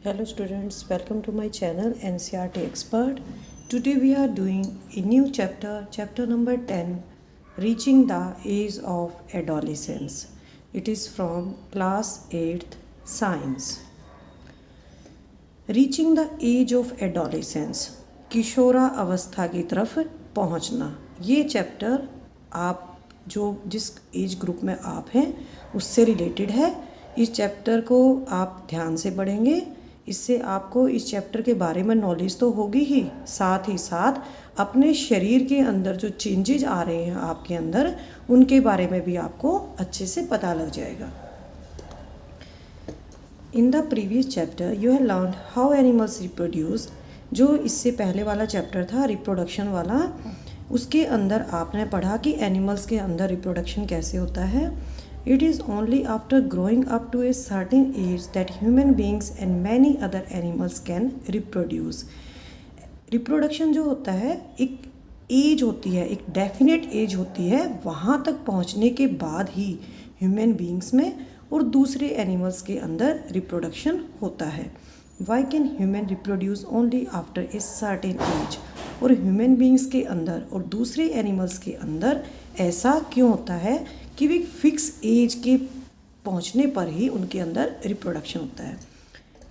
Hello students, welcome to my channel NCERT Expert. Today we are doing a new chapter number 10, Reaching the Age of Adolescence. It is from class 8th Science. Reaching the Age of Adolescence, किशोरा अवस्था की तरफ पहुंचना। ये chapter आप जिस age group में आप हैं उससे रिलेटेड है। इस चैप्टर को आप ध्यान से पढ़ेंगे, इससे आपको इस चैप्टर के बारे में नॉलेज तो होगी ही साथ अपने शरीर के अंदर जो चेंजेज आ रहे हैं आपके अंदर, उनके बारे में भी आपको अच्छे से पता लग जाएगा। In the previous chapter you have learn how animals reproduce. जो इससे पहले वाला चैप्टर था रिप्रोडक्शन वाला, उसके अंदर आपने पढ़ा कि एनिमल्स के अंदर रिप्रोडक्शन कैसे होता है। It is only after growing up to a certain age that human beings and many other animals can reproduce. Reproduction जो होता है एक एज होती है, एक डेफिनेट एज होती है, वहाँ तक पहुँचने के बाद ही ह्यूमन बींग्स में और दूसरे एनिमल्स के अंदर रिप्रोडक्शन होता है। Why can human reproduce only after a certain age? और ह्यूमन बींग्स के अंदर और दूसरे एनिमल्स के अंदर ऐसा क्यों होता है कि वे फिक्स एज के पहुंचने पर ही उनके अंदर रिप्रोडक्शन होता है।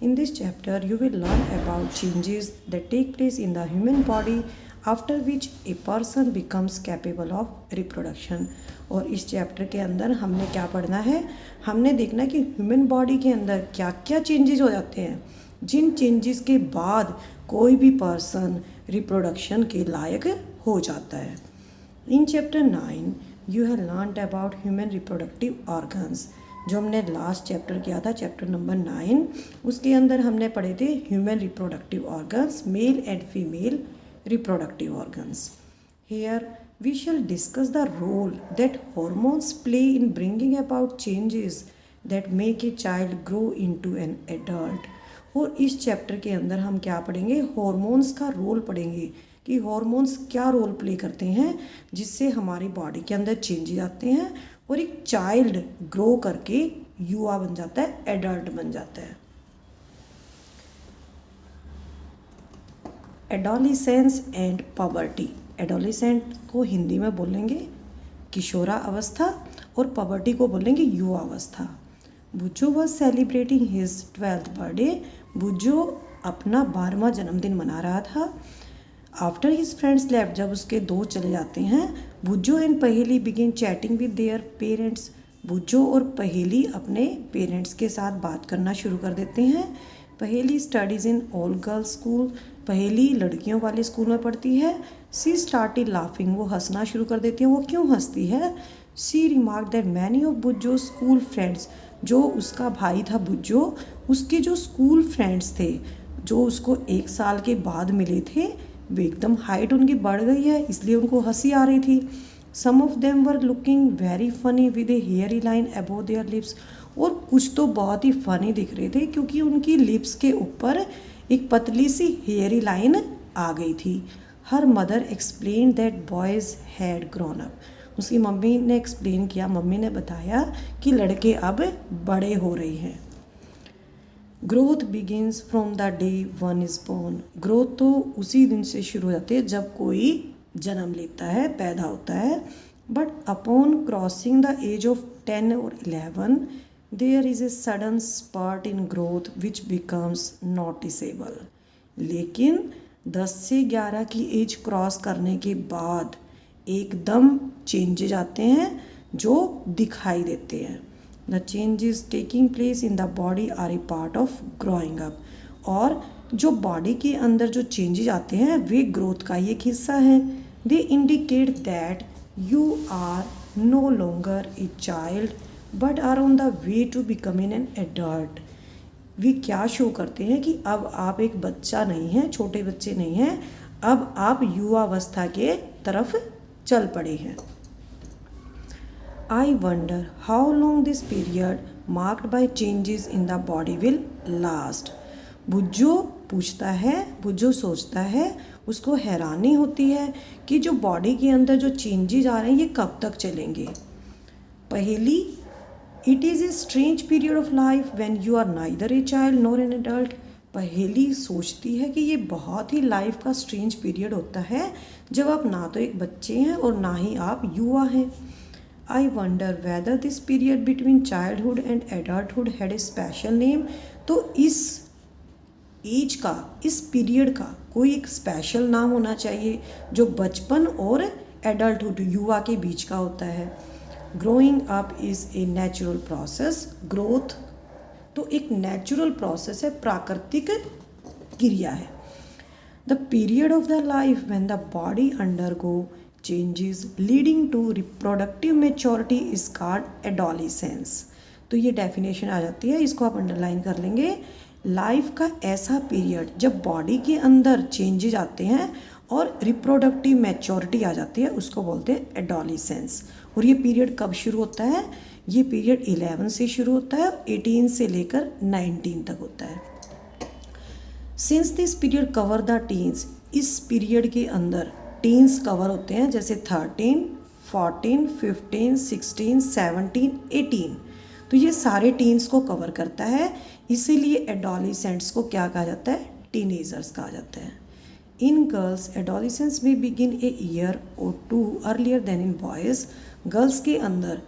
In this chapter you will learn about changes that take place in the human body after which a person becomes capable of reproduction. और इस चैप्टर के अंदर हमने क्या पढ़ना है, हमने देखना कि ह्यूमन बॉडी के अंदर क्या क्या चेंजेस हो जाते हैं, जिन चेंजेस के बाद कोई भी पर्सन रिप्रोडक्शन के लायक हो जाता है। इन chapter 9 you have learned about human reproductive organs. जो हमने लास्ट चैप्टर किया था, चैप्टर नंबर 9, उसके अंदर हमने पढ़े थे human reproductive organs, male and female reproductive organs. Here we shall discuss the role that hormones play in bringing about changes that make a child grow into an adult. और इस chapter के अंदर हम क्या पढ़ेंगे, हॉर्मोन्स का role पढ़ेंगे कि हॉर्मोन्स क्या रोल प्ले करते हैं जिससे हमारी बॉडी के अंदर चेंजेस आते हैं और एक चाइल्ड ग्रो करके युवा बन जाता है, एडल्ट बन जाता है। Adolescence and puberty. एडोलिसेंट को हिंदी में बोलेंगे किशोरा अवस्था और पबर्टी को बोलेंगे युवा अवस्था। Bujjo was celebrating his 12th birthday. Bujjo अपना 12वां जन्मदिन मना रहा था। आफ्टर हिज फ्रेंड्स लेफ्ट, जब उसके दोस्त चले जाते हैं, Bujjo and Paheli begin chatting with their parents. Bujjo और पहेली अपने पेरेंट्स के साथ बात करना शुरू कर देते हैं। पहेली studies in all girls school. पहेली लड़कियों वाले स्कूल में पढ़ती है। सी स्टार्टेड लाफिंग, वो हंसना शुरू कर देती है। वो क्यों हंसती है? She remark that many of Bujjo school friends, जो उसका भाई था बुज्जो, उसके जो स्कूल फ्रेंड्स थे जो उसको 1 साल के बाद मिले थे, वे एकदम हाइट उनकी बढ़ गई है, इसलिए उनको हंसी आ रही थी। Some of them were looking very funny with a hairy line above their lips. और कुछ तो बहुत ही फनी दिख रहे थे क्योंकि उनकी लिप्स के ऊपर एक पतली सी हेयरी लाइन आ गई थी। Her mother explain that boys had grown up. उसकी मम्मी ने एक्सप्लेन किया, मम्मी ने बताया कि लड़के अब बड़े हो रहे हैं। Growth begins from the day one is born. Growth तो उसी दिन से शुरू हो जाती है जब कोई जन्म लेता है, पैदा होता है। But upon crossing the age of 10 और 11 there is a sudden spurt in growth which becomes noticeable. लेकिन 10 से 11 की एज क्रॉस करने के बाद एकदम चेंजेज आते हैं जो दिखाई देते हैं। The changes taking place in the body are a part of growing up. और जो बॉडी के अंदर जो चेंजेस आते हैं वे ग्रोथ का ही एक हिस्सा है। They indicate that you are no longer a child but are on the way to becoming an adult. वे क्या शो करते हैं कि अब आप एक बच्चा नहीं हैं, छोटे बच्चे नहीं हैं, अब आप युवा अवस्था के तरफ चल पड़े हैं। I wonder how long this period marked by changes in the body will last. Boojho पूछता है, बुज्जो सोचता है, उसको हैरानी होती है कि जो बॉडी के अंदर जो चेंजेस आ रहे हैं ये कब तक चलेंगे। Paheli, it is a strange period of life when you are neither a child nor an adult. Paheli सोचती है कि ये बहुत ही लाइफ का स्ट्रेंज पीरियड होता है जब आप ना तो एक बच्चे हैं और ना ही आप युवा हैं। I wonder whether this period between childhood and adulthood had a special name. तो इस एज का, इस पीरियड का कोई एक स्पेशल नाम होना चाहिए जो बचपन और एडल्टहुड, युवा के बीच का होता है। Growing up is a natural process. Growth तो एक नेचुरल प्रोसेस है, प्राकृतिक क्रिया है। The period of the life when the body undergo changes leading to reproductive maturity is called adolescence. तो ये डेफिनेशन आ जाती है, इसको आप अंडरलाइन कर लेंगे। लाइफ का ऐसा पीरियड जब बॉडी के अंदर चेंजेज आते हैं और रिप्रोडक्टिव मैच्योरिटी आ जाती है, उसको बोलते हैं एडोलेसेंस। और ये पीरियड कब शुरू होता है? ये पीरियड 11 से शुरू होता है, 18 से लेकर 19 तक होता है। Since this period cover the teens, इस पीरियड के अंदर टीन्स कवर होते हैं, जैसे 13, 14, 15, 16, 17, 18। तो ये सारे टीन्स को कवर करता है, इसीलिए एडोलेसेंट्स को क्या कहा जाता है? टीनेजर्स कहा जाता है। इन गर्ल्स एडोलेसेंस में begin a year or 2 earlier than in boys. Girls के अंदर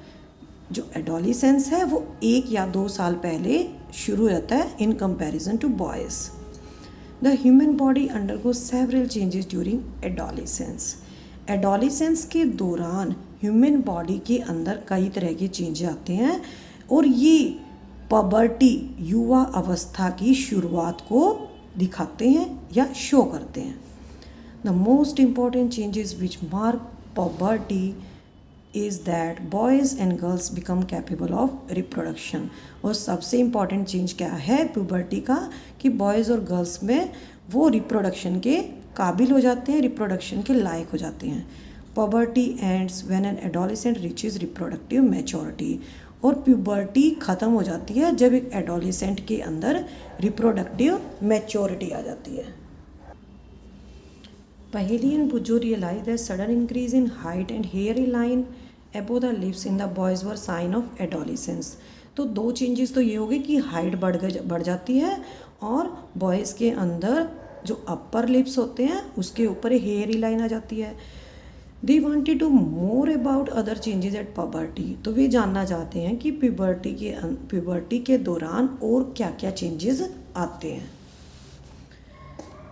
जो एडोलेसेंस है वो 1 या 2 साल पहले शुरू हो जाता है in comparison to boys. The human body undergo several changes during adolescence. Adolescence के दौरान ह्यूमन बॉडी के अंदर कई तरह के चेंज आते हैं और ये पबर्टी, युवा अवस्था की शुरुआत को दिखाते हैं या शो करते हैं। The most important changes which mark puberty is that boys and girls become capable of reproduction. और सबसे इम्पॉर्टेंट चेंज क्या है प्यूबर्टी का? कि बॉयज़ और गर्ल्स में वो रिप्रोडक्शन के काबिल हो जाते हैं, रिप्रोडक्शन के लायक हो जाते हैं। Puberty ends when an adolescent reaches reproductive maturity. और प्यूबर्टी ख़त्म हो जाती है जब एक एडोलेसेंट के अंदर रिप्रोडक्टिव मैच्योरिटी आ जाती है। Paheli and Bujo realized that sudden increase in height and hairy line above the lips in the boys were sign of adolescence। तो 2 चेंजेस तो ये हो गए कि हाइट बढ़ जाती है और बॉयज़ के अंदर जो अपर लिप्स होते हैं उसके ऊपर हेयरी लाइन आ जाती है। They wanted to more about other changes at puberty. तो वे जानना चाहते हैं कि प्यूबर्टी के दौरान और क्या क्या चेंजेस आते हैं।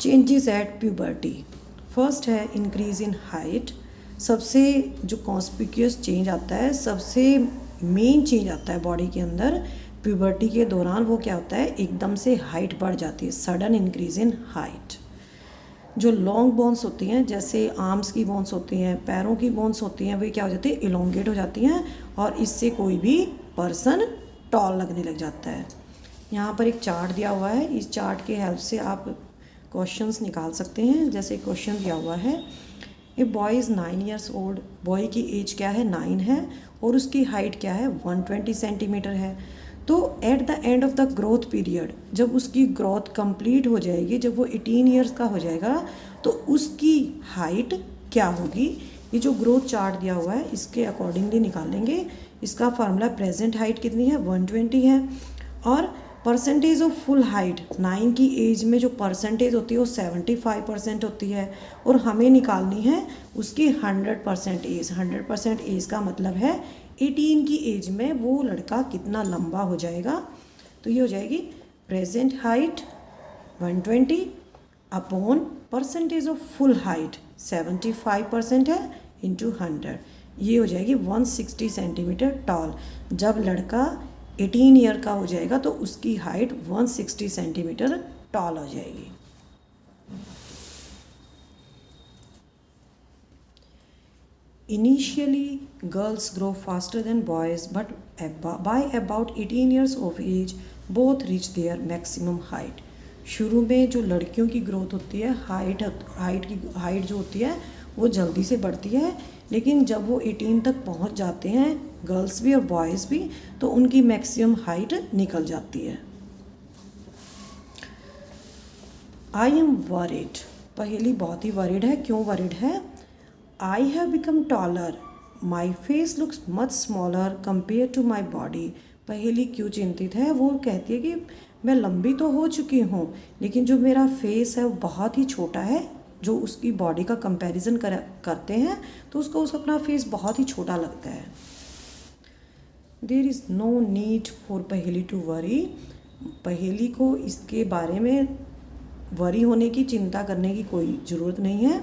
चेंजेस एट प्यूबर्टी, फर्स्ट है इंक्रीज़ इन हाइट। सबसे जो कॉन्स्पिक्यूअस चेंज आता है, सबसे मेन चेंज आता है बॉडी के अंदर प्यूबर्टी के दौरान, वो क्या होता है? एकदम से हाइट बढ़ जाती है, सडन इंक्रीज़ इन हाइट। जो लॉन्ग बोन्स होती हैं, जैसे आर्म्स की बोन्स होती हैं, पैरों की बोन्स होती हैं, वे क्या हो जाती है? इलोंगेट हो जाती हैं और इससे कोई भी पर्सन टॉल लगने लग जाता है। यहाँ पर एक चार्ट दिया हुआ है, इस चार्ट के हेल्प से आप क्वेश्चंस निकाल सकते हैं। जैसे क्वेश्चन दिया हुआ है, a boy is 9 years old. Boy की एज क्या है? 9 है और उसकी हाइट क्या है? 120 सेंटीमीटर है। तो at the end of the growth period, जब उसकी ग्रोथ कंप्लीट हो जाएगी, जब वो 18 ईयर्स का हो जाएगा, तो उसकी हाइट क्या होगी? ये जो ग्रोथ चार्ट दिया हुआ है इसके अकॉर्डिंगली निकालेंगे। इसका फार्मूला प्रेजेंट हाइट कितनी है? 120 है और परसेंटेज ऑफ फुल हाइट, 9 की एज में जो परसेंटेज होती है वो 75% होती है और हमें निकालनी है उसकी 100% एज। 100% एज का मतलब है 18 की एज में वो लड़का कितना लंबा हो जाएगा। तो ये हो जाएगी present height 120 upon percentage of full height 75% है इंटू 100, ये हो जाएगी 160 सेंटीमीटर टॉल। जब लड़का 18 ईयर का हो जाएगा तो उसकी हाइट 160 सेंटीमीटर टॉल हो जाएगी। Initially, girls grow faster than boys, but by about 18 years of age, both reach their maximum height. शुरू में जो लड़कियों की ग्रोथ होती है, हाइट जो होती है वो जल्दी से बढ़ती है, लेकिन जब वो 18 तक पहुंच जाते हैं, गर्ल्स भी और बॉयज़ भी, तो उनकी मैक्सिमम हाइट निकल जाती है। आई एम वरीड, पहली बहुत ही वरीड है। क्यों वरीड है? I have become taller. My face looks much smaller compared to my body. पहली क्यों चिंतित है? वो कहती है कि मैं लंबी तो हो चुकी हूँ लेकिन जो मेरा फेस है वो बहुत ही छोटा है। जो उसकी बॉडी का कंपैरिजन करते हैं तो उसको अपना फेस बहुत ही छोटा लगता है। There is no need for Paheli to worry. Paheli को इसके बारे में वरी होने की, चिंता करने की कोई ज़रूरत नहीं है,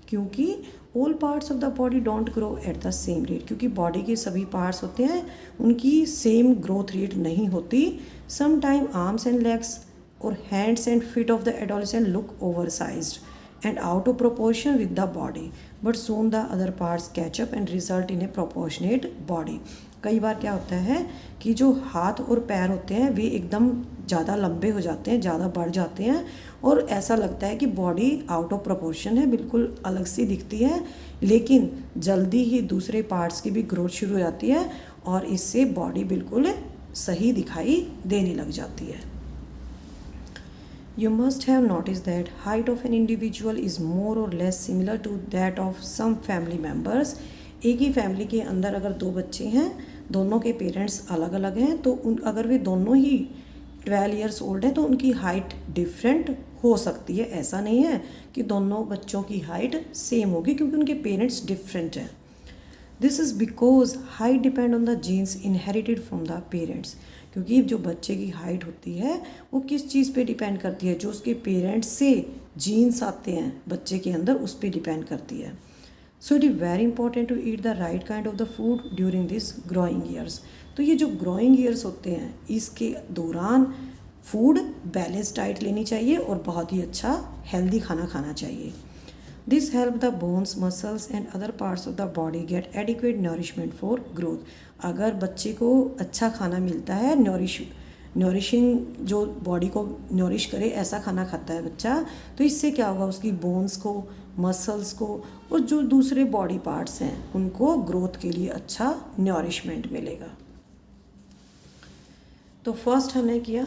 क्योंकि all parts of the body don't grow at the same rate. क्योंकि बॉडी के सभी पार्ट्स होते हैं उनकी सेम ग्रोथ रेट नहीं होती। Some time arms and legs और hands and feet of the adolescent look oversized and out of proportion with the body, but soon the other parts catch up and result in a proportionate body. कई बार क्या होता है कि जो हाथ और पैर होते हैं वे एकदम ज़्यादा लंबे हो जाते हैं, ज़्यादा बढ़ जाते हैं और ऐसा लगता है कि बॉडी आउट ऑफ प्रोपोर्शन है, बिल्कुल अलग सी दिखती है। लेकिन जल्दी ही दूसरे पार्ट्स की भी ग्रोथ शुरू हो जाती है और इससे बॉडी बिल्कुल सही दिखाई देने लग जाती है। You must have noticed that height of an individual is more or less similar to that of some family members. एक ही फैमिली के अंदर अगर दो बच्चे हैं, दोनों के पेरेंट्स अलग अलग हैं, तो अगर वे दोनों ही 12 ईयर्स ओल्ड हैं तो उनकी हाइट डिफरेंट हो सकती है। ऐसा नहीं है कि दोनों बच्चों की हाइट सेम होगी, क्योंकि उनके पेरेंट्स डिफरेंट हैं। This is because height depend on the genes inherited from the parents. क्योंकि जो बच्चे की हाइट होती है वो किस चीज़ पे डिपेंड करती है, जो उसके पेरेंट्स से जीन्स आते हैं बच्चे के अंदर, उस पर डिपेंड करती है। So it is very important to eat the right kind of the food during this growing years. तो ये जो ग्रोइंग ईयर्स होते हैं इसके दौरान फूड बैलेंस डाइट लेनी चाहिए और बहुत ही अच्छा हेल्दी खाना खाना चाहिए। This help the bones, muscles and other parts of the body get adequate nourishment for growth. अगर बच्चे को अच्छा खाना मिलता है, नरिशिंग, जो बॉडी को नरिश करे ऐसा खाना खाता है बच्चा, तो इससे क्या होगा, उसकी बोन्स को, मसल्स को और जो दूसरे बॉडी पार्ट्स हैं उनको ग्रोथ के लिए अच्छा नरिशमेंट मिलेगा। तो फर्स्ट हमने किया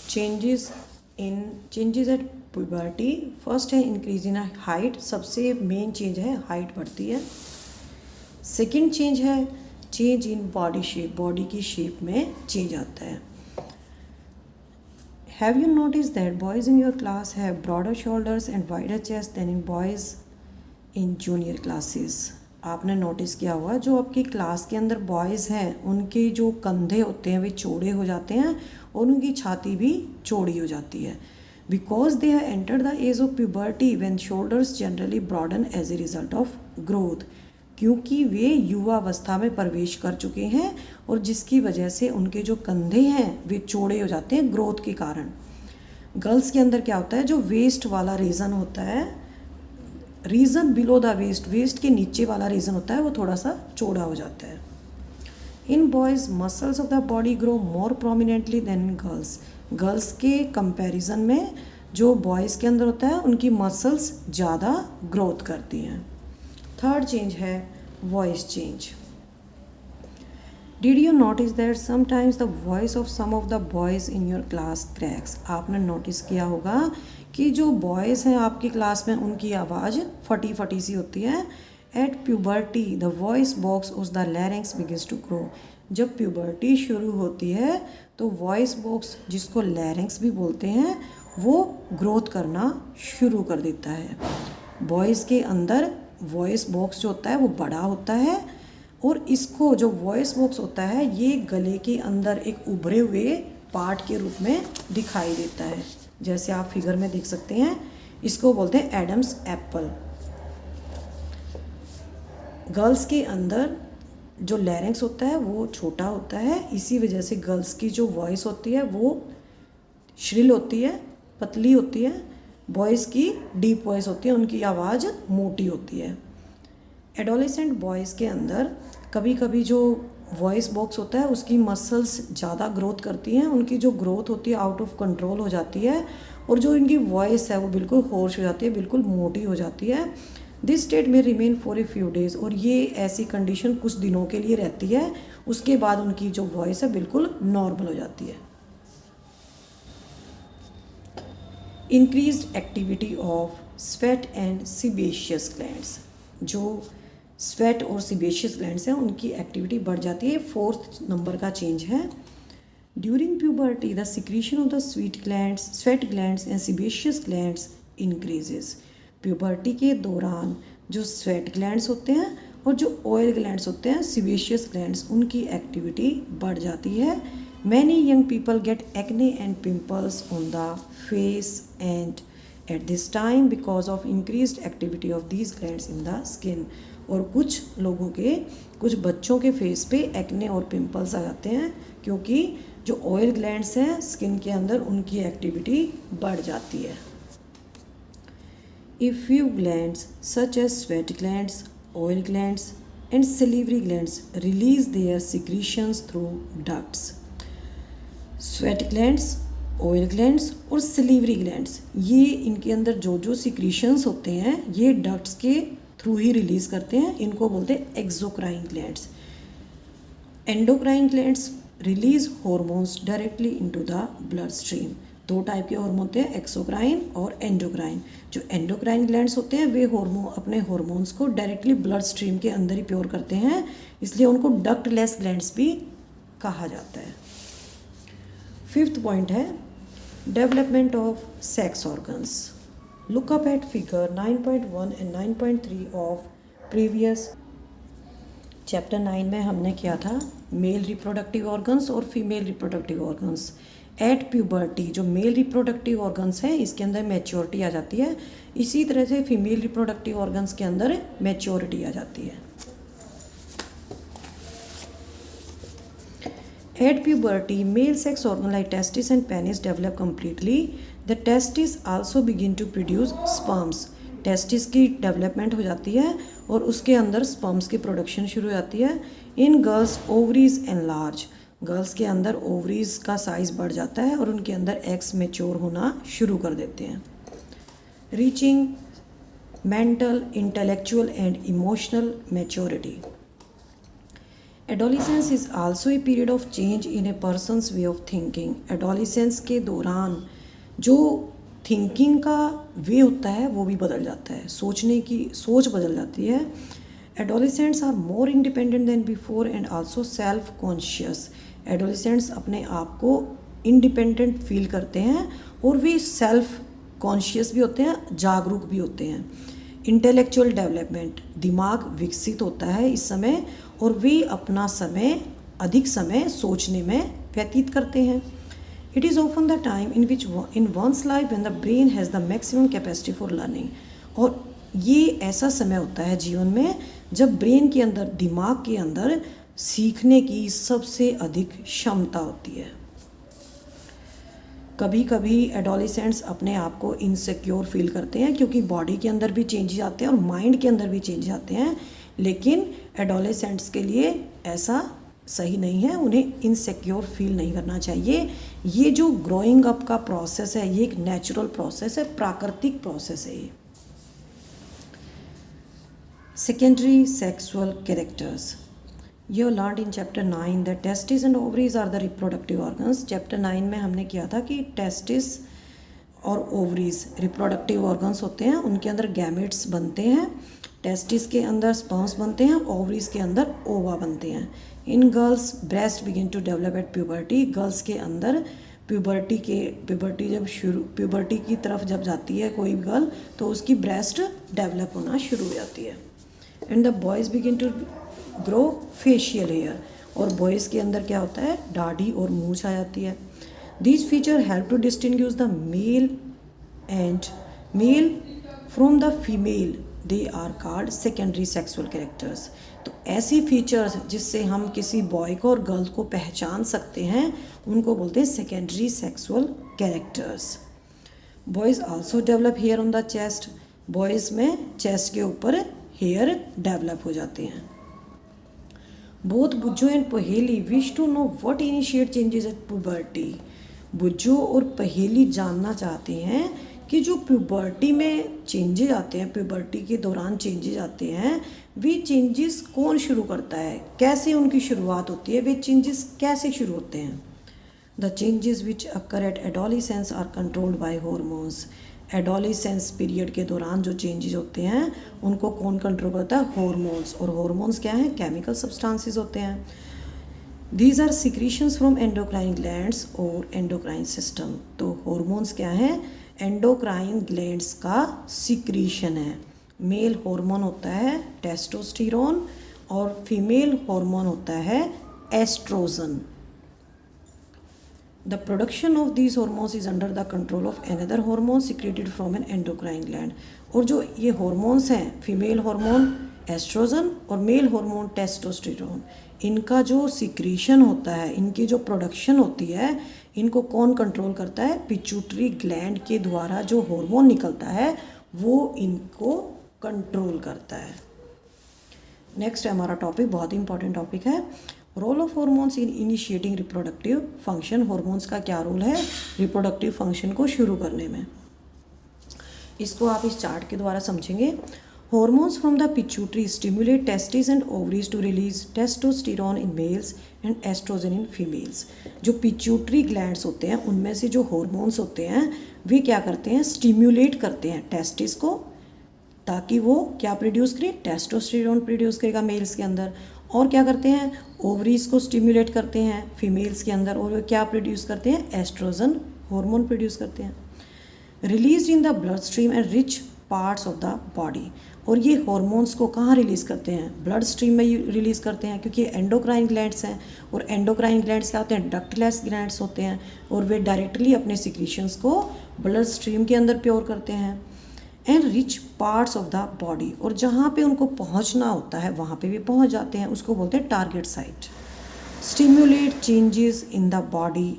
चेंजेस एट प्यूबर्टी। फर्स्ट है इंक्रीज इन हाइट, सबसे मेन चेंज है हाइट बढ़ती है। सेकंड चेंज है change in body shape, body की शेप में चेंज आता है। Have you notice that boys in your class have broader shoulders and wider chest than in boys in junior classes. आपने notice किया होगा जो आपकी क्लास के अंदर बॉयज़ हैं उनके जो कंधे होते हैं वे चौड़े हो जाते हैं और उनकी छाती भी चौड़ी हो जाती है, because they have entered the age of puberty when shoulders generally broaden as a result of growth. क्योंकि वे युवावस्था में प्रवेश कर चुके हैं और जिसकी वजह से उनके जो कंधे हैं वे चौड़े हो जाते हैं ग्रोथ के कारण। गर्ल्स के अंदर क्या होता है, जो वेस्ट वाला रीजन होता है, region below the waist, waist के नीचे वाला रीजन होता है, वो थोड़ा सा चौड़ा हो जाता है। In boys muscles of the body grow more prominently than in girls. Girls के कंपैरिजन में जो बॉयज़ के अंदर होता है उनकी मसल्स ज़्यादा ग्रोथ करती हैं। थर्ड चेंज है voice change. Did you notice that sometimes the voice of some of the boys in your class cracks. आपने नोटिस किया होगा कि जो बॉयज़ हैं आपकी क्लास में उनकी आवाज़ फटी फटी सी होती है। At puberty the voice box of the larynx begins to grow. जब प्यूबर्टी शुरू होती है तो वॉइस बॉक्स, जिसको लैरिंग्स भी बोलते हैं, वो ग्रोथ करना शुरू कर देता है। बॉयज़ के अंदर वॉइस बॉक्स जो होता है वो बड़ा होता है और इसको जो वॉइस बॉक्स होता है ये गले के अंदर एक उभरे हुए पार्ट के रूप में दिखाई देता है। जैसे आप फिगर में देख सकते हैं, इसको बोलते हैं एडम्स एप्पल। गर्ल्स के अंदर जो लैरिंग्स होता है वो छोटा होता है, इसी वजह से गर्ल्स की जो वॉइस होती है वो श्रिल होती है, पतली होती है। बॉयज़ की डीप वॉइस होती है, उनकी आवाज़ मोटी होती है। एडोलेसेंट बॉयज़ के अंदर कभी कभी जो वॉइस बॉक्स होता है उसकी मसल्स ज़्यादा ग्रोथ करती हैं, उनकी जो ग्रोथ होती है आउट ऑफ कंट्रोल हो जाती है और जो इनकी वॉइस है वो बिल्कुल होर्श हो जाती है, बिल्कुल मोटी हो जाती है। दिस स्टेट में remain for a few days, और ये ऐसी कंडीशन कुछ दिनों के लिए रहती है, उसके बाद उनकी जो वॉइस है बिल्कुल नॉर्मल हो जाती है। Increased activity of sweat and sebaceous glands. जो स्वेट और सीबेशियस ग्लैंड्स हैं उनकी एक्टिविटी बढ़ जाती है। फोर्थ नंबर का चेंज है during puberty the secretion of the sweat glands and sebaceous glands increases. Puberty के दौरान जो स्वेट ग्लैंड्स होते हैं और जो ऑयल ग्लैंड्स होते हैं सीबेशियस ग्लैंड्स, उनकी एक्टिविटी बढ़ जाती है। Many young people get acne and pimples on the face and at this time because of increased activity of these glands in the skin. और कुछ लोगों के, कुछ बच्चों के फेस पे एक्ने और पिंपल्स आ जाते हैं क्योंकि जो ऑयल ग्लैंड्स हैं स्किन के अंदर, उनकी एक्टिविटी बढ़ जाती है। A few glands such as sweat glands, oil glands and salivary glands release their secretions through ducts. Sweat glands, oil glands और salivary glands, ये इनके अंदर जो जो secretions होते हैं ये ducts के थ्रू ही रिलीज़ करते हैं। इनको बोलते हैं exocrine glands. Endocrine glands release hormones directly into the blood stream. दो टाइप के हार्मोन होते हैं, एक्सोक्राइन और एंडोक्राइन। जो एंडोक्राइन ग्लैंड्स होते हैं वे अपने हार्मोन्स को डायरेक्टली ब्लड स्ट्रीम के अंदर ही प्योर करते हैं, इसलिए उनको डक्टलेस ग्लैंड्स भी कहा जाता है। फिफ्थ पॉइंट है development of sex organs. Look up at figure 9.1 and 9.3 of previous chapter 9 में हमने किया था मेल रिप्रोडक्टिव ऑर्गन्स और female reproductive organs. At puberty जो मेल रिप्रोडक्टिव ऑर्गन्स हैं इसके अंदर मैच्योरिटी आ जाती है, इसी तरह से फीमेल रिप्रोडक्टिव ऑर्गन्स के अंदर मैच्योरिटी आ जाती है। At puberty male sex organ like testis and penis develop completely. The testis also begin to produce sperms. Testis की डेवलपमेंट हो जाती है और उसके अंदर स्पर्म्स की प्रोडक्शन शुरू हो जाती है। In girls ovaries enlarge. Girls के अंदर ओवरीज का साइज़ बढ़ जाता है और उनके अंदर एग्स मैच्योर होना शुरू कर देते हैं। Reaching mental, intellectual and emotional maturity. Adolescence is also a period of change in A persons way of thinking. Adolescence के दौरान जो थिंकिंग का वे होता है वो भी बदल जाता है, सोचने की सोच बदल जाती है। Adolescents are more independent than before and also self conscious. Adolescents अपने आप को इंडिपेंडेंट फील करते हैं और वे सेल्फ कॉन्शियस भी होते हैं, जागरूक भी होते हैं। इंटेलेक्चुअल डेवलपमेंट, दिमाग विकसित होता है इस समय और वे अपना समय, अधिक समय सोचने में व्यतीत करते हैं। It is often the time in one's life when the brain has the maximum capacity for learning। और ये ऐसा समय होता है जीवन में जब ब्रेन के अंदर, दिमाग के अंदर सीखने की सबसे अधिक क्षमता होती है। कभी कभी एडोलिसेंट्स अपने आप को इनसिक्योर फील करते हैं क्योंकि बॉडी के अंदर भी चेंजेस आते हैं और माइंड के अंदर भी चेंजेस आते हैं, लेकिन एडोलिसेंट्स के लिए ऐसा सही नहीं है, उन्हें इनसिक्योर फील नहीं करना चाहिए। ये जो ग्रोइंग अप का प्रोसेस है ये एक नेचुरल प्रोसेस है, प्राकृतिक प्रोसेस है ये। Secondary sexual characters. You learned in chapter 9 that testis and ovaries are the reproductive organs. Chapter 9 में हमने किया था कि टेस्टिस और ओवरीज रिप्रोडक्टिव ऑर्गन्स होते हैं, उनके अंदर गैमेट्स बनते हैं। टेस्टिस के अंदर स्पर्म्स बनते हैं, ओवरीज के अंदर ओवा बनते हैं। In girls breast begin to develop at puberty. Girls के अंदर प्यूबर्टी की तरफ जब जाती है कोई गर्ल तो उसकी ब्रेस्ट डेवलप होना शुरू हो जाती है। And the boys begin to grow facial hair. और बॉयज़ के अंदर क्या होता है, दाढ़ी और मूंछ आ जाती है। These feature help to distinguish the male from the female. They are called secondary sexual characters. तो ऐसी फीचर्स जिससे हम किसी बॉय को और गर्ल को पहचान सकते हैं उनको बोलते हैं secondary sexual characters. Boys also develop hair on the chest. Boys में चेस्ट के ऊपर हेयर डेवलप हो जाते हैं। Both Bujjo and Paheli wish to know what initiate changes at puberty. Bujjo और पहेली जानना चाहते हैं कि जो प्यूबर्टी में चेंजेस आते हैं, प्यूबर्टी के दौरान चेंजेस आते हैं, वे चेंजेस कौन शुरू करता है, कैसे उनकी शुरुआत होती है, वे चेंजेस कैसे शुरू होते हैं। The changes which occur at adolescence are controlled by hormones. Adolescence period के दौरान जो चेंजेस होते हैं उनको कौन कंट्रोल करता है, हॉर्मोन्स। और हॉर्मोन्स क्या हैं, केमिकल सब्सटेंसेस होते हैं। These are secretions from endocrine glands और एंडोक्राइन सिस्टम। तो हॉर्मोन्स क्या हैं? एंडोक्राइन ग्लैंड्स का सिक्रीशन है। मेल हार्मोन होता है टेस्टोस्टेरोन और फीमेल हार्मोन होता है oestrogen. The production of these hormones is under the control of another hormone secreted from an endocrine gland। और जो ये हॉर्मोन्स हैं, फीमेल हार्मोन एस्ट्रोजन और मेल हार्मोन टेस्टोस्टेरोन, इनका जो सिक्रीशन होता है, इनकी जो प्रोडक्शन होती है, इनको कौन कंट्रोल करता है? पिट्यूटरी ग्लैंड के द्वारा जो हार्मोन निकलता है वो इनको कंट्रोल करता है। नेक्स्ट हमारा टॉपिक बहुत ही इंपॉर्टेंट टॉपिक है, role of hormones in initiating reproductive function. Hormones का क्या रोल है रिप्रोडक्टिव फंक्शन को शुरू करने में? इसको आप इस चार्ट के द्वारा समझेंगे। Hormones from the pituitary stimulate testis and ovaries to release testosterone in males and oestrogen in females. जो पिट्यूटरी ग्लैंड्स होते हैं उनमें से जो हॉर्मोन्स होते हैं वे क्या करते हैं? स्टिमुलेट करते हैं टेस्टिस को, ताकि वो क्या प्रोड्यूस करे? टेस्टोस्टेरोन प्रोड्यूस करेगा मेल्स के अंदर। और क्या करते हैं? ओवरीज को स्टिमुलेट करते हैं फीमेल्स के अंदर, और वो क्या प्रोड्यूस करते हैं? एस्ट्रोजन हार्मोन प्रोड्यूस करते हैं। Release in the blood stream and rich parts of the body. और ये हॉर्मोन्स को कहाँ रिलीज़ करते हैं? ब्लड स्ट्रीम में रिलीज़ करते हैं, क्योंकि एंडोक्राइन ग्लैंड्स हैं और एंडोक्राइन ग्लैंड्स क्या होते हैं? डक्टलेस ग्लैंड्स होते हैं और वे डायरेक्टली अपने सिक्रीशंस को ब्लड स्ट्रीम के अंदर प्योर करते हैं। And rich parts of the body, और जहाँ पे उनको पहुँचना होता है वहाँ पे भी पहुँच जाते हैं, उसको बोलते हैं target site. Stimulate changes in the body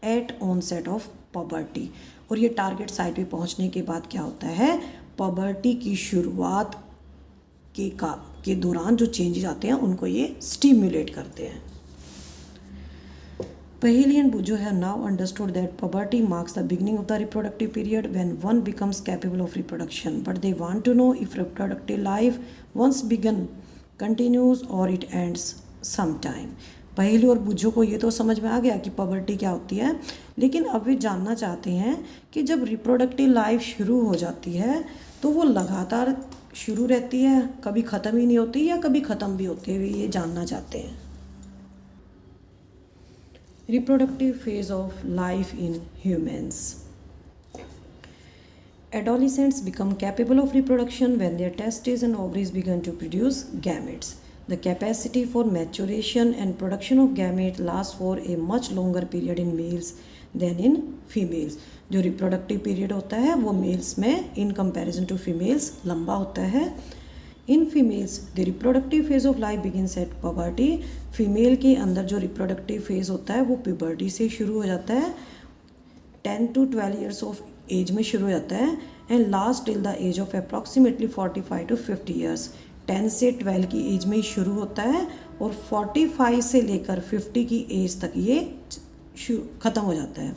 at onset of puberty. और ये टारगेट साइट पे पहुँचने के बाद क्या होता है? पबर्टी की शुरुआत के दौरान जो चेंजेस आते हैं उनको ये स्टिमुलेट करते हैं। Paheli and Bujo have now understood that puberty marks the beginning of the reproductive period when one becomes capable of reproduction, but they want to know if reproductive life once begun continues or it ends sometime। पहेली और बुझो को ये तो समझ में आ गया कि पबर्टी क्या होती है, लेकिन अब वे जानना चाहते हैं कि जब रिप्रोडक्टिव लाइफ शुरू हो जाती है तो वो लगातार शुरू रहती है, कभी ख़त्म ही नहीं होती या कभी ख़त्म भी होती है, वे ये जानना चाहते हैं। Reproductive phase of life in humans। Adolescents become capable of reproduction when their testes and ovaries begin to produce gametes। The capacity for maturation and production of gametes lasts for a much longer period in males than in females। जो reproductive period होता है वो males में in comparison to females लंबा होता है। In females the reproductive phase of life begins at puberty. Female के अंदर जो रिप्रोडक्टिव फेज होता है वो प्यूबर्टी से शुरू हो जाता है, 10 to 12 ईयर्स ऑफ एज में शुरू हो जाता है and last till the age of approximately 45 to 50 years. 10 से 12 की एज में ही शुरू होता है और 45 से लेकर 50 की एज तक ये ख़त्म हो जाता है।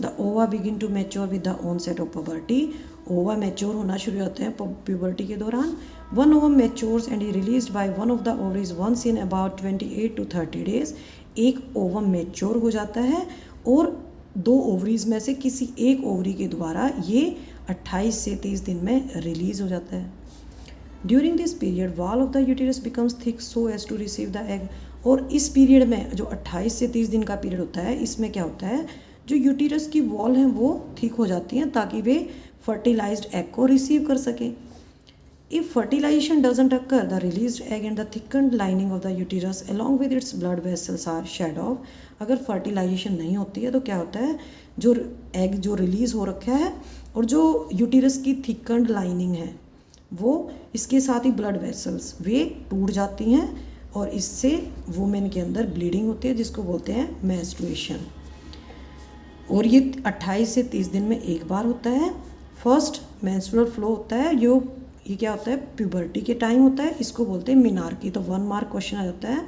The ova begin to mature with the onset of puberty. Ova mature होना शुरू होते हैं प्यूबर्टी के दौरान। One ovum matures and is released by one of the ovaries once in about 28 to 30 days. एक ओवम मैच्योर हो जाता है और 2 ओवरीज में से किसी एक ओवरी के द्वारा ये 28 से 30 दिन में रिलीज हो जाता है। During this period wall of the uterus becomes thick so as to receive the egg. और इस पीरियड में जो 28 से 30 दिन का पीरियड होता है, इसमें क्या होता है? जो यूटेरस की वॉल हैं वो थिक हो जाती हैं ताकि वे फर्टिलाइज्ड एग को रिसीव कर सकें। If fertilisation doesn't occur the released egg and the thickened lining of the uterus along with its blood vessels are shed off. अगर फर्टिलाइजेशन नहीं होती है तो क्या होता है? जो एग जो रिलीज़ हो रखा है और जो यूटेरस की थिकन्ड लाइनिंग है वो इसके साथ ही ब्लड वेसल्स वे टूट जाती हैं और इससे वुमेन के अंदर ब्लीडिंग होती है जिसको बोलते हैं मेंस्ट्रुएशन। और ये 28 से 30 दिन में एक बार होता है। फर्स्ट मेंस्ट्रुअल फ्लो होता है जो ये क्या होता है? प्यूबर्टी के टाइम होता है, इसको बोलते हैं मिनार्की। तो 1 मार्क क्वेश्चन आ जाता है,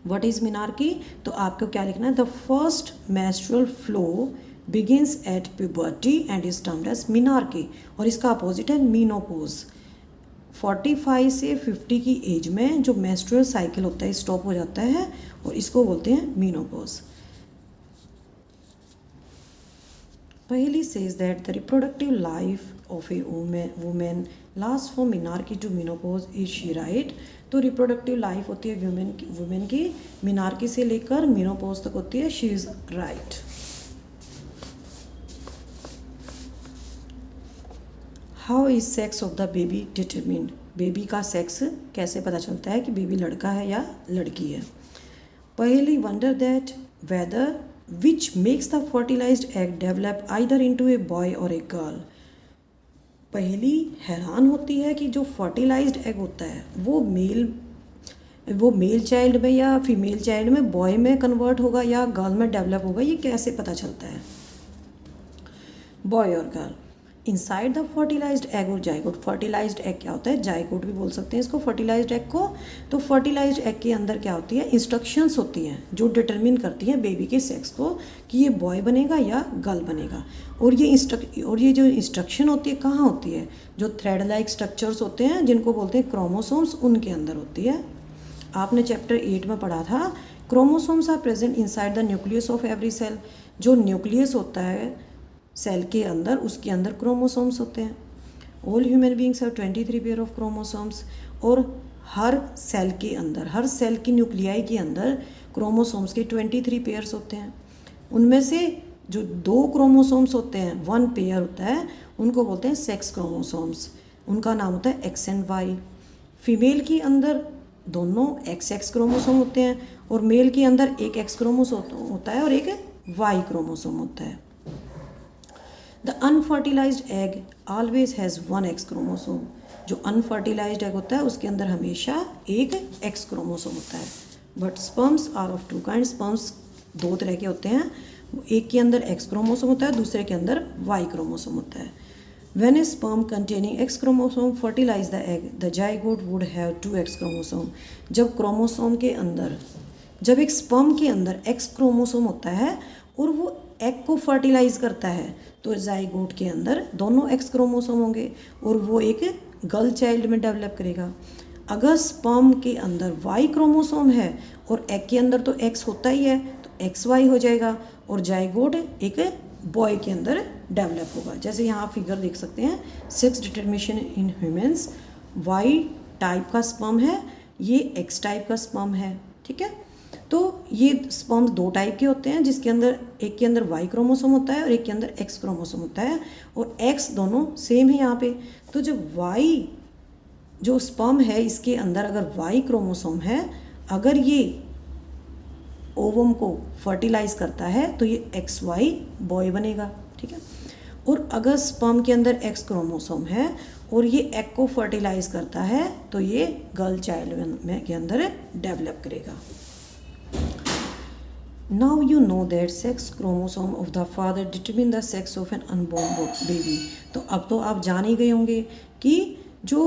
व्हाट इज़ मिनार्की? तो आपको क्या लिखना है? The first menstrual flow begins at puberty and is termed as menarche. और इसका अपोजिट है मीनोपोज। 45 से 50 की एज में जो मेंस्ट्रुअल साइकिल होता है स्टॉप हो जाता है और इसको बोलते हैं menopause. Paheli says that the reproductive life of a woman last from menarche to menopause, is she right? तो रिप्रोडक्टिव लाइफ होती है वुमेन की मिनार्की से लेकर मिनोपॉज तक होती है, she is right. How is sex of the baby determined? Baby का सेक्स कैसे पता चलता है कि बेबी लड़का है या लड़की है? Paheli wonder that whether which makes the fertilised egg develop either into a boy or a girl. पहली हैरान होती है कि जो फर्टिलाइज्ड एग होता है वो मेल चाइल्ड में या फीमेल चाइल्ड में, बॉय में कन्वर्ट होगा या गर्ल में डेवलप होगा, ये कैसे पता चलता है? Boy or girl inside the fertilised egg or zygote. Fertilised egg क्या होता है? जाइगोट भी बोल सकते हैं इसको, फर्टिलाइज्ड एग को। तो फर्टिलाइज्ड एग के अंदर क्या होती है? इंस्ट्रक्शंस होती हैं जो डिटरमिन करती हैं बेबी के सेक्स को कि ये बॉय बनेगा या गर्ल बनेगा। और ये जो इंस्ट्रक्शन होती है कहाँ होती है? जो थ्रेड लाइक स्ट्रक्चर्स होते हैं जिनको बोलते हैं क्रोमोसोम्स, उनके अंदर होती है। आपने चैप्टर 8 में पढ़ा था chromosomes are present inside the nucleus of every cell. जो न्यूक्लियस होता है सेल के अंदर, उसके अंदर क्रोमोसोम्स होते हैं। All human beings have 23 pair of chromosomes. और हर सेल के अंदर, हर सेल की न्यूक्लियाई के अंदर क्रोमोसोम्स के 23 पेयर्स होते हैं। उनमें से जो 2 क्रोमोसोम्स होते हैं, 1 पेयर होता है, उनको बोलते हैं सेक्स क्रोमोसोम्स। उनका नाम होता है एक्स एंड वाई। फीमेल के अंदर दोनों एक्स क्रोमोसोम होते हैं और मेल के अंदर एक एक्स क्रोमोसोम होता है और एक वाई क्रोमोसोम होता है। The unfertilised egg always has 1 x chromosome. जो अनफर्टिलाइज्ड एग होता है उसके अंदर हमेशा एक एक्स क्रोमोसोम होता है। But sperms are of 2 kind. Sperms 2 तरह के होते हैं, एक के अंदर एक्स क्रोमोसोम होता है, दूसरे के अंदर वाई क्रोमोसोम होता है। When a sperm containing X chromosome fertilize the egg, the zygote would have 2 X chromosome। जब एक स्पर्म के अंदर X क्रोमोसोम होता है और वो एग को फर्टिलाइज करता है तो जाइगोट के अंदर दोनों X क्रोमोसोम होंगे और वो एक गर्ल चाइल्ड में डेवलप करेगा। अगर स्पर्म के अंदर Y क्रोमोसोम है और एग के अंदर तो X होता ही है तो XY हो जाएगा और जाइगोट एक बॉय के अंदर डेवलप होगा। जैसे यहाँ फिगर देख सकते हैं, sex determination in humans, Y type का स्पर्म है, ये एक्स टाइप का स्पर्म है, ठीक है। तो ये स्पर्म्स 2 टाइप के होते हैं, जिसके अंदर एक के अंदर वाई क्रोमोसोम होता है और एक के अंदर एक्स क्रोमोसोम होता है और एक्स दोनों सेम है यहाँ पे। तो जब वाई जो स्पर्म है इसके अंदर अगर वाई क्रोमोसोम है, अगर ये ओवम को फर्टिलाइज करता है तो ये एक्स वाई बॉय बनेगा, ठीक है। और अगर स्पर्म के अंदर एक्स क्रोमोसोम है और ये एग को फर्टिलाइज करता है तो ये गर्ल चाइल्ड में के अंदर डेवलप करेगा। Now you know that sex chromosome of the father determine the sex of an unborn baby. तो अब तो आप जान ही गए होंगे कि जो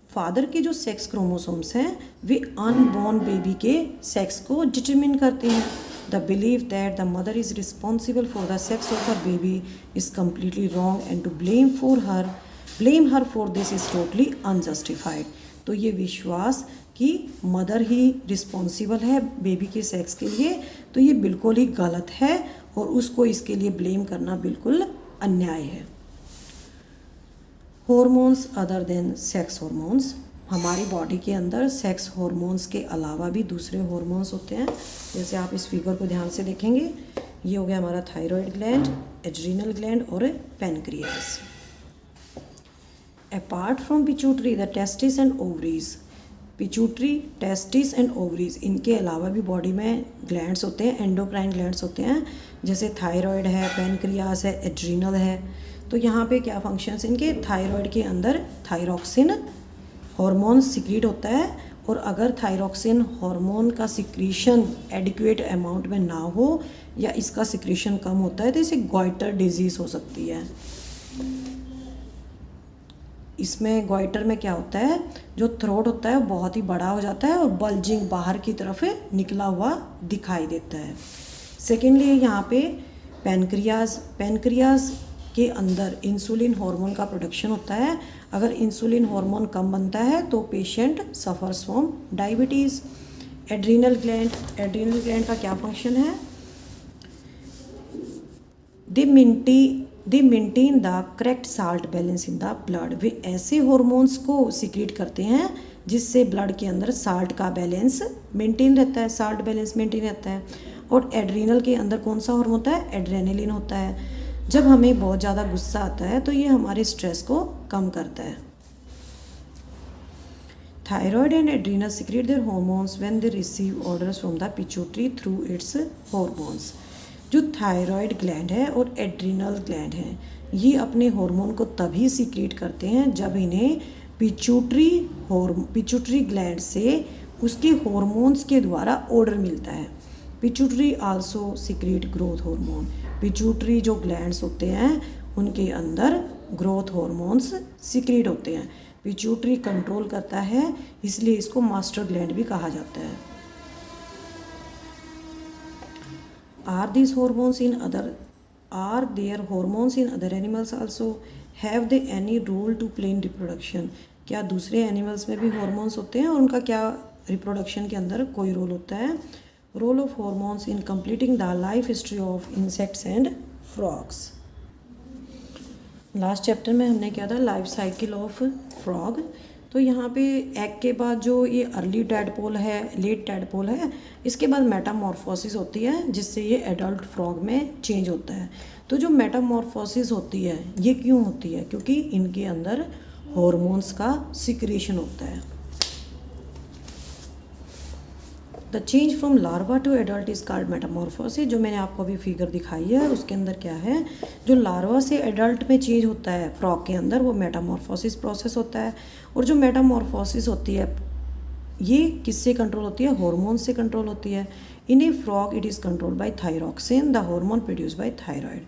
फादर के जो सेक्स क्रोमोसोम्स हैं वे अनबॉर्न बेबी के सेक्स को डिटरमिन करते हैं। The believe that the mother is responsible for the sex of her baby is completely wrong and to blame her for this is totally unjustified. तो ये विश्वास कि मदर ही रिस्पॉन्सिबल है बेबी के सेक्स के लिए, तो ये बिल्कुल ही गलत है और उसको इसके लिए ब्लेम करना बिल्कुल अन्याय है। Hormones other than sex hormones. हमारी बॉडी के अंदर सेक्स हॉर्मोन्स के अलावा भी दूसरे हॉर्मोन्स होते हैं। जैसे आप इस फिगर को ध्यान से देखेंगे, ये हो गया हमारा थायराइड ग्लैंड, एड्रीनल ग्लैंड और pancreas. Apart from pituitary the testis and ovaries. Pituitary, testis and ovaries, इनके अलावा भी बॉडी में ग्लैंड्स होते हैं, एंडोक्राइन ग्लैंड्स होते हैं, जैसे थायराइड है, पैनक्रियास है, एड्रीनल है। तो यहाँ पे क्या फंक्शंस इनके? थायराइड के अंदर थायरॉक्सिन हार्मोन सिक्रीट होता है और अगर थायरॉक्सिन हार्मोन का सिक्रीशन एडिक्वेट अमाउंट में ना हो या इसका सिक्रीशन कम होता है तो इसे गॉइटर डिजीज़ हो सकती है। इसमें गॉइटर में क्या होता है, जो थ्रोट होता है वो बहुत ही बड़ा हो जाता है और बल्जिंग बाहर की तरफ निकला हुआ दिखाई देता है। सेकेंडली यहाँ पे पैनक्रियास के अंदर इंसुलिन हार्मोन का प्रोडक्शन होता है। अगर इंसुलिन हार्मोन कम बनता है तो patient suffers from diabetes. Adrenal gland का क्या फंक्शन है? They maintain the correct salt balance in the blood. वे ऐसे हॉर्मोन्स को सिक्रीट करते हैं जिससे ब्लड के अंदर साल्ट का बैलेंस मेंटेन रहता है, साल्ट बैलेंस मेंटेन रहता है। और एड्रीनल के अंदर कौन सा हार्मोन होता है? एड्रेनलिन होता है। जब हमें बहुत ज़्यादा गुस्सा आता है तो ये हमारे स्ट्रेस को कम करता है। Thyroid and adrenal secrete their hormones when they receive orders from the pituitary through its hormones. जो थायराइड ग्लैंड है और एड्रीनल ग्लैंड है, ये अपने हार्मोन को तभी सिक्रीट करते हैं जब इन्हें पिट्यूटरी ग्लैंड से उसके हॉर्मोन्स के द्वारा ऑर्डर मिलता है। Pituitary also secrete growth hormone. Pituitary जो ग्लैंड्स होते हैं उनके अंदर ग्रोथ हार्मोन्स सिक्रीट होते हैं। पिट्यूटरी कंट्रोल करता है, इसलिए इसको मास्टर ग्लैंड भी कहा जाता है। Are there hormones in other animals also? Have they any role to play in reproduction? क्या दूसरे एनिमल्स में भी हॉर्मोन्स होते हैं और उनका क्या रिप्रोडक्शन के अंदर कोई रोल होता है? Role of hormones in completing the life history of insects and frogs. Last chapter में हमने क्या था? Life cycle of frog. तो यहाँ पे एग के बाद जो ये अर्ली टैडपोल है, लेट टैडपोल है, इसके बाद मेटामॉर्फोसिस होती है जिससे ये एडल्ट फ्रॉग में चेंज होता है। तो जो मेटामॉर्फोसिस होती है ये क्यों होती है? क्योंकि इनके अंदर हॉर्मोन्स का सिक्रीशन होता है। The change from larva to adult is called metamorphosis. जो मैंने आपको अभी फिगर दिखाई है उसके अंदर क्या है, जो लार्वा से एडल्ट में चेंज होता है फ्रॉग के अंदर, वो मेटामॉर्फोसिस प्रोसेस होता है। और जो मेटामॉर्फोसिस होती है ये किससे कंट्रोल होती है? हार्मोन से कंट्रोल होती है। In a frog it is control by thyroxine, the hormone produce by thyroid.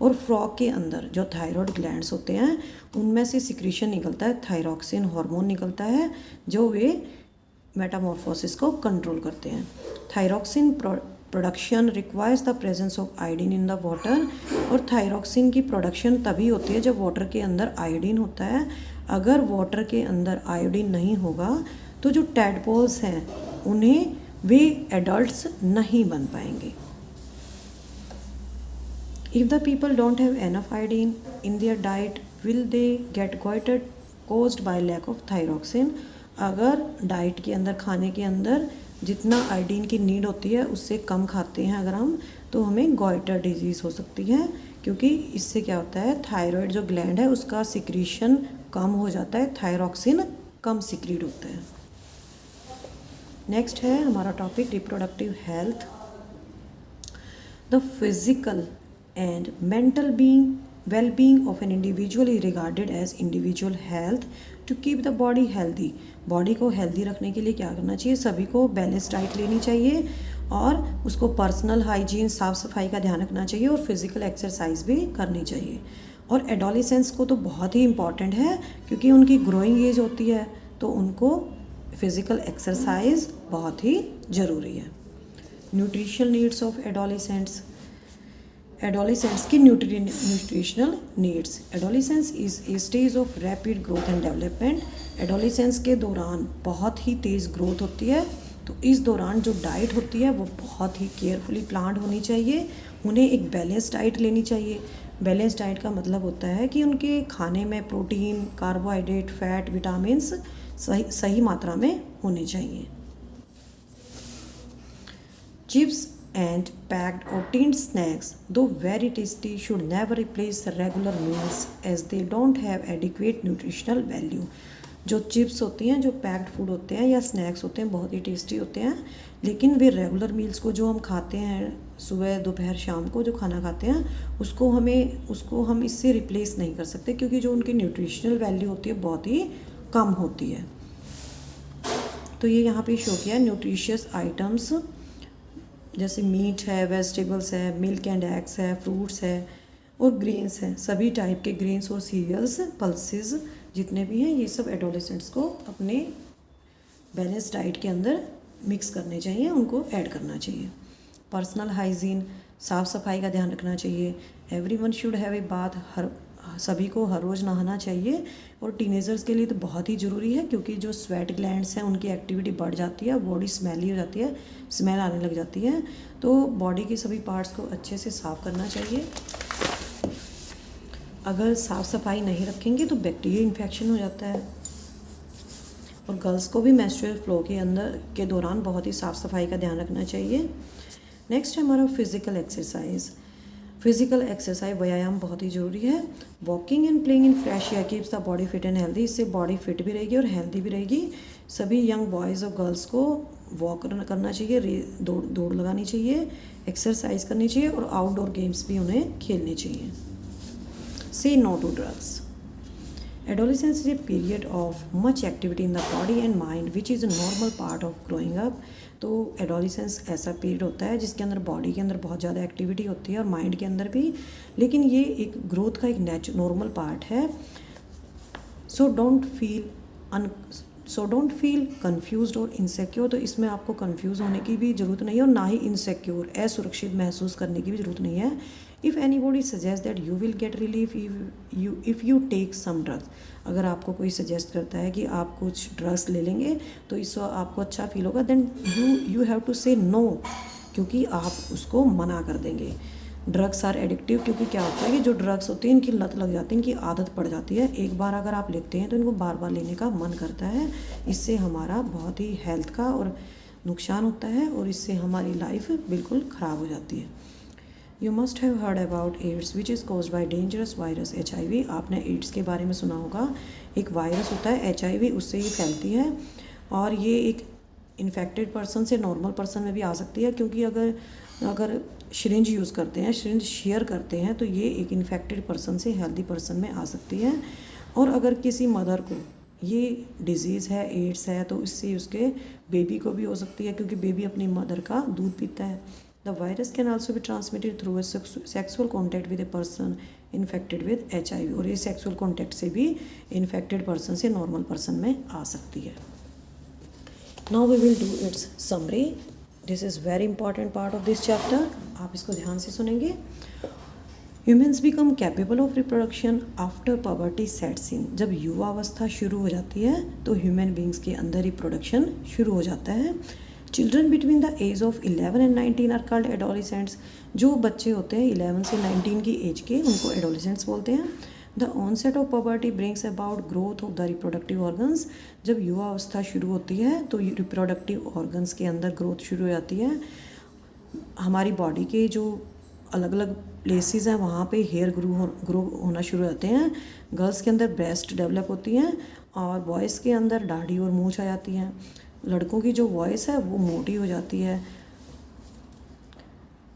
और फ्रॉग के अंदर जो थायराइड ग्लैंड्स होते हैं उनमें से सिक्रीशन निकलता है, थायरॉक्सिन हार्मोन निकलता है जो वे मेटामॉर्फोसिस को कंट्रोल करते हैं। Thyroxine production requires the presence of iodine in the water. और थायरॉक्सिन की प्रोडक्शन तभी होती है जब वाटर के अंदर आयोडीन होता है। अगर वाटर के अंदर आयोडीन नहीं होगा तो जो टैडपोल्स हैं उन्हें वे एडल्ट्स नहीं बन पाएंगे। If the people don't have enough iodine in their diet will they get goitre caused by lack of thyroxine. अगर डाइट के अंदर, खाने के अंदर जितना आयोडीन की नीड होती है उससे कम खाते हैं अगर हम, तो हमें गॉइटर डिजीज़ हो सकती है। क्योंकि इससे क्या होता है, थायराइड जो ग्लैंड है उसका सिक्रीशन कम हो जाता है, थायरॉक्सिन कम सिक्रीट होता है। नेक्स्ट है हमारा topic reproductive health. The physical and mental well-being of an individual is regarded as individual health. To keep the body healthy, body को हेल्दी रखने के लिए क्या करना चाहिए? सभी को बैलेंस डाइट लेनी चाहिए और उसको पर्सनल हाइजीन, साफ़ सफाई का ध्यान रखना चाहिए और फिज़िकल एक्सरसाइज भी करनी चाहिए। और एडोलेसेंस को तो बहुत ही इम्पॉर्टेंट है क्योंकि उनकी ग्रोइंग एज होती है, तो उनको फिज़िकल एक्सरसाइज बहुत ही ज़रूरी है। Nutritional needs of adolescents. Adolescents की nutritional needs. Adolescence is a stage of rapid growth and development. Adolescence के दौरान बहुत ही तेज़ ग्रोथ होती है, तो इस दौरान जो डाइट होती है वो बहुत ही केयरफुली प्लान्ड होनी चाहिए। उन्हें एक बैलेंस डाइट लेनी चाहिए। बैलेंस डाइट का मतलब होता है कि उनके खाने में प्रोटीन, कार्बोहाइड्रेट, फैट, विटामिन्स सही मात्रा में होने चाहिए। Chips and packed or tinned snacks, though very tasty, should never replace the regular meals as they don't have adequate nutritional value. जो चिप्स होती हैं, जो पैक्ड फूड होते हैं या स्नैक्स होते हैं, बहुत ही टेस्टी होते हैं, लेकिन वे रेगुलर मील्स को जो हम खाते हैं सुबह, दोपहर, शाम को जो खाना खाते हैं उसको हम इससे रिप्लेस नहीं कर सकते क्योंकि जो उनकी न्यूट्रिशनल वैल्यू होती है बहुत ही कम होती है। तो ये यहाँ पे शो किया न्यूट्रिशियस आइटम्स जैसे मीट है, वेजिटेबल्स है, मिल्क एंड एग्स है, फ्रूट्स है और ग्रेन्स हैं। सभी टाइप के ग्रेन्स और सीरियल्स, पल्सेस जितने भी हैं, ये सब एडोलेसेंट्स को अपने बैलेंस डाइट के अंदर मिक्स करने चाहिए, उनको ऐड करना चाहिए। पर्सनल हाइजीन, साफ़ सफाई का ध्यान रखना चाहिए। Everyone should have a bath, सभी को हर रोज़ नहाना चाहिए। और टीनेजर्स के लिए तो बहुत ही ज़रूरी है क्योंकि जो स्वेट ग्लैंड्स हैं उनकी एक्टिविटी बढ़ जाती है, बॉडी स्मेली हो जाती है, स्मेल आने लग जाती है, तो बॉडी के सभी पार्ट्स को अच्छे से साफ़ करना चाहिए। अगर साफ़ सफाई नहीं रखेंगे तो बैक्टीरिया इन्फेक्शन हो जाता है। और गर्ल्स को भी मेंस्ट्रुअल फ्लो के दौरान बहुत ही साफ़ सफाई का ध्यान रखना चाहिए। नेक्स्ट है हमारा फिज़िकल एक्सरसाइज। फिज़िकल एक्सरसाइज व्यायाम बहुत ही ज़रूरी है। Walking and playing in fresh air keeps the body fit and healthy. इससे बॉडी फिट भी रहेगी और हेल्दी भी रहेगी। सभी यंग बॉयज़ और गर्ल्स को वॉक करना चाहिए, दौड़ लगानी चाहिए, एक्सरसाइज करनी चाहिए और आउटडोर गेम्स भी उन्हें खेलने चाहिए। Say no to drugs. Adolescence is a period of much activity in the body and mind which is a normal part of growing up। तो एडोलिसेंस ऐसा पीरियड होता है जिसके अंदर बॉडी के अंदर बहुत ज़्यादा एक्टिविटी होती है और माइंड के अंदर भी, लेकिन ये एक ग्रोथ का एक नॉर्मल पार्ट है। सो डोंट फील कन्फ्यूज्ड और इनसिक्योर। तो इसमें आपको कन्फ्यूज़ होने की भी ज़रूरत नहीं है और ना ही इनसिक्योर असुरक्षित महसूस करने की भी ज़रूरत नहीं है। If anybody suggest that you will get relief if you take some drugs. अगर आपको कोई सजेस्ट करता है कि आप कुछ ड्रग्स ले लेंगे तो इससे आपको अच्छा फील होगा, देन यू हैव टू से नो, क्योंकि आप उसको मना कर देंगे। ड्रग्स आर एडिक्टिव, क्योंकि क्या होता है कि जो ड्रग्स होती हैं इनकी लत लग जाती है, इनकी आदत पड़ जाती है। एक बार अगर आप लेते हैं तो इनको बार बार लेने का मन करता है। इससे हमारा बहुत ही हेल्थ का और नुकसान होता है और इससे हमारी लाइफ बिल्कुल ख़राब हो जाती है। You must have heard about AIDS which is caused by dangerous virus HIV। आपने एड्स के बारे में सुना होगा। एक वायरस होता है HIV, उससे ये फैलती है और ये एक इन्फेक्टेड पर्सन से नॉर्मल पर्सन में भी आ सकती है, क्योंकि अगर सिरिंज यूज़ करते हैं, सिरिंज शेयर करते हैं, तो ये एक इन्फेक्टेड पर्सन से हेल्दी पर्सन में आ सकती है। और अगर किसी मदर को ये डिजीज़ है, एड्स है, तो इससे उसके बेबी को भी हो सकती है, क्योंकि बेबी अपनी मदर का दूध पीता है। The virus can also be transmitted through a sexual contact with a person infected with HIV। और ये सेक्सुअल कॉन्टैक्ट से भी इन्फेक्टेड पर्सन से नॉर्मल पर्सन में आ सकती है। Now we will do its summary. This is very important part of this chapter. आप इसको ध्यान से सुनेंगे। Humans become capable of reproduction after puberty sets in. जब युवावस्था शुरू हो जाती है तो ह्यूमन बींग्स के अंदर रिप्रोडक्शन शुरू हो जाता है। Children between the age of 11 and 19 are called adolescents. जो बच्चे होते हैं 11 से 19 की एज के, उनको एडोलिसेंट्स बोलते हैं। The onset of puberty brings about growth of the reproductive organs. जब युवा अवस्था शुरू होती है तो रिप्रोडक्टिव ऑर्गन्स के अंदर ग्रोथ शुरू हो जाती है। हमारी बॉडी के जो अलग अलग प्लेसेस हैं वहाँ पे हेयर ग्रो होना शुरू हो जाते हैं। गर्ल्स के अंदर ब्रेस्ट डेवलप होती हैं और बॉयज़ के अंदर दाढ़ी और मूंछ आ जाती हैं। लड़कों की जो वॉइस है वो मोटी हो जाती है।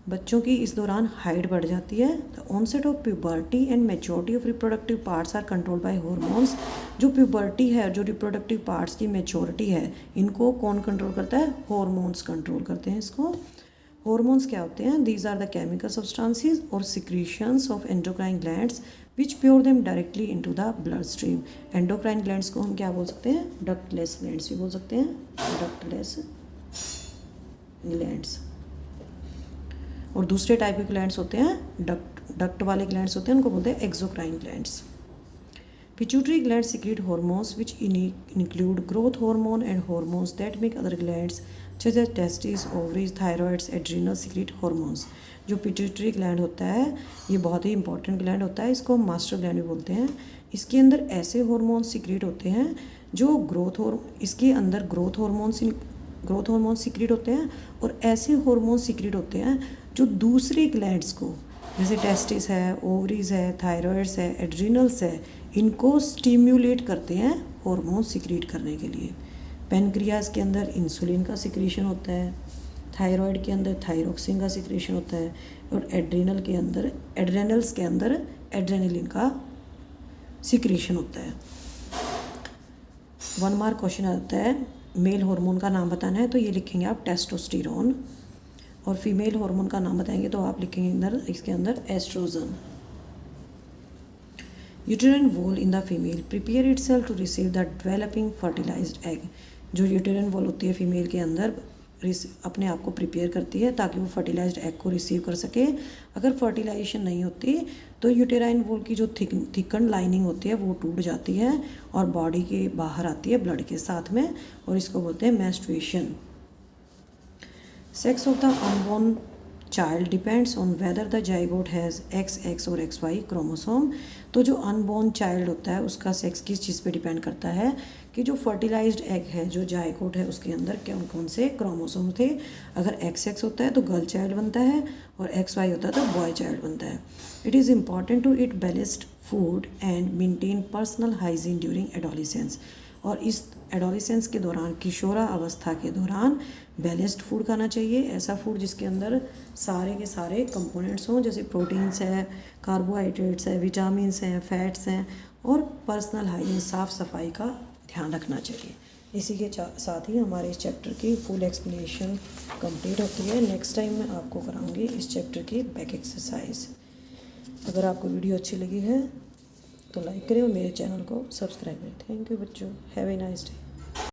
बच्चों की इस दौरान हाइट बढ़ जाती है। The onset of puberty and maturity of reproductive parts are controlled by hormones. जो प्यूबर्टी है, जो रिप्रोडक्टिव पार्ट्स की मैच्योरिटी है, इनको कौन कंट्रोल करता है? हॉर्मोन्स कंट्रोल करते हैं इसको। हॉर्मोन्स क्या होते हैं? These are the chemical substances और secretions of endocrine glands which pour them directly into the bloodstream. Endocrine glands को हम क्या बोल सकते हैं? डक्टलेस ग्लैंड्स भी बोल सकते हैं, डक्टलेस ग्लैंड्स। और दूसरे टाइप के ग्लैंड्स होते हैं डक्ट वाले ग्लैंड्स होते हैं, उनको बोलते हैं exocrine glands. Pituitary gland secrete hormones which include growth hormone and hormones that make other glands such as testes, ovaries, thyroids, adrenal secrete hormones। जो पिट्यूटरी ग्लैंड होता है ये बहुत ही इंपॉर्टेंट ग्लैंड होता है, इसको हम मास्टर ग्लैंड भी बोलते हैं। इसके अंदर ऐसे हार्मोन्स सिक्रीट होते हैं जो इसके अंदर ग्रोथ हार्मोन सिक्रीट होते हैं और ऐसे हार्मोन सिक्रीट होते हैं जो दूसरे ग्लैंड्स को, जैसे टेस्टिस है, ओवरीज है, थायराइड्स है, एड्रिनल्स है, इनको स्टिम्युलेट करते हैं हार्मोन सिक्रीट करने के लिए। पेनक्रियाज के अंदर इंसुलिन का सिक्रीशन होता है, थायराइड के अंदर थायरोक्सिन का सिक्रीशन होता है और एड्रेनल्स के अंदर एड्रेनलिन का सिक्रीशन होता है। 1 मार्क क्वेश्चन आता है, मेल हार्मोन का नाम बताना है तो ये लिखेंगे आप टेस्टोस्टेरोन, और फीमेल हार्मोन का नाम बताएंगे तो आप लिखेंगे इसके अंदर oestrogen. Uterine wall in the female prepare itself to receive the developing fertilised egg. जो यूटेराइन वॉल होती है फीमेल के अंदर अपने आप को प्रिपेयर करती है ताकि वो फर्टिलाइज्ड एग को रिसीव कर सके। अगर फर्टिलाइजेशन नहीं होती तो यूटेराइन वॉल की जो थिकन लाइनिंग होती है वो टूट जाती है और बॉडी के बाहर आती है ब्लड के साथ में, और इसको बोलते हैं menstruation. Sex of the unborn child depends on whether the zygote has XX और XY क्रोमोसोम। तो जो अनबॉर्न चाइल्ड होता है उसका सेक्स किस चीज़ पे डिपेंड करता है कि जो फर्टिलाइज्ड एग है, जो जाइगोट है, उसके अंदर कौन कौन से क्रोमोसोम थे। अगर XX होता है तो गर्ल चाइल्ड बनता है और XY होता है तो बॉय चाइल्ड बनता है। It is important to eat balanced food and maintain personal hygiene during adolescence. और इस एडोलिसेंस के दौरान, किशोरा अवस्था के दौरान बैलेंस्ड फूड खाना चाहिए। ऐसा फूड जिसके अंदर सारे के सारे कंपोनेंट्स हों, जैसे प्रोटीन्स है, कार्बोहाइड्रेट्स है, विटामिन्स हैं, फैट्स हैं, और पर्सनल हाइजीन, साफ़ सफाई का ध्यान रखना चाहिए। इसी के साथ ही हमारे इस चैप्टर की फुल एक्सप्लेनेशन कंप्लीट होती है। नेक्स्ट टाइम मैं आपको कराऊंगी इस चैप्टर की बैक एक्सरसाइज। अगर आपको वीडियो अच्छी लगी है तो लाइक करें और मेरे चैनल को सब्सक्राइब करें। थैंक यू बच्चों, हैव ए नाइस डे।